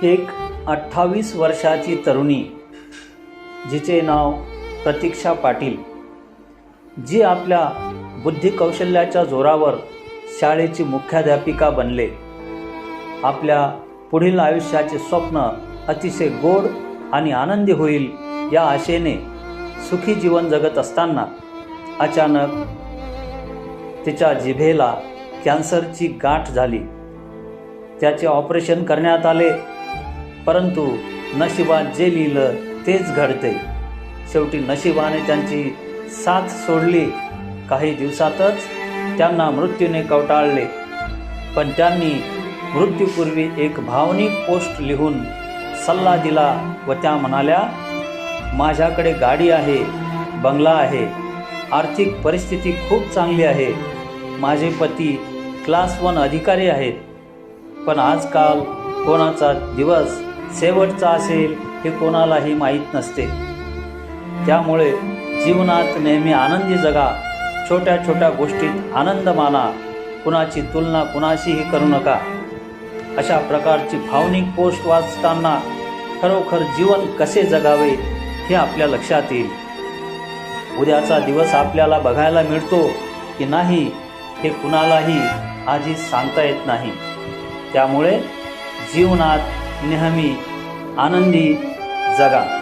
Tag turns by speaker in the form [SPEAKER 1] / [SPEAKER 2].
[SPEAKER 1] एक 28 वर्षाची तरुणी, जिचे नाव प्रतीक्षा पाटील, जी आपल्या बुद्धिकौशल्याच्या जोरावर शाळेची मुख्याध्यापिका बनले. आपल्या पुढील आयुष्याचे स्वप्न अतिशय गोड आणि आनंदी होईल या आशेने सुखी जीवन जगत असताना अचानक तिच्या जिभेला कॅन्सरची गाठ झाली. त्याचे ऑपरेशन करण्यात आले, परंतु नशिबात जे लिहिलं तेच घडते. शेवटी नशिबाने त्यांची साथ सोडली. काही दिवसातच त्यांना मृत्यूने कवटाळले. पण त्यांनी मृत्यूपूर्वी एक भावनिक पोस्ट लिहून सल्ला दिला व त्या म्हणाल्या, माझ्याकडे गाडी आहे, बंगला आहे, आर्थिक परिस्थिती खूप चांगली आहे, माझे पती क्लास 1 अधिकारी आहेत. पण आजकाल कोणाचा दिवस शेवटचा असेल हे कोणालाही माहीत नसते. त्यामुळे जीवनात नेहमी आनंदी जगा. छोट्या छोट्या गोष्टीत आनंद माना. कुणाची तुलना कुणाशीही करू नका. अशा प्रकारची भावनिक पोस्ट वाचताना खरोखर जीवन कसे जगावे हे आपल्या लक्षात येईल. उद्याचा दिवस आपल्याला बघायला मिळतो की नाही हे कुणालाही आधीच सांगता येत नाही. त्यामुळे जीवनात नेहमी आनंदी जगा.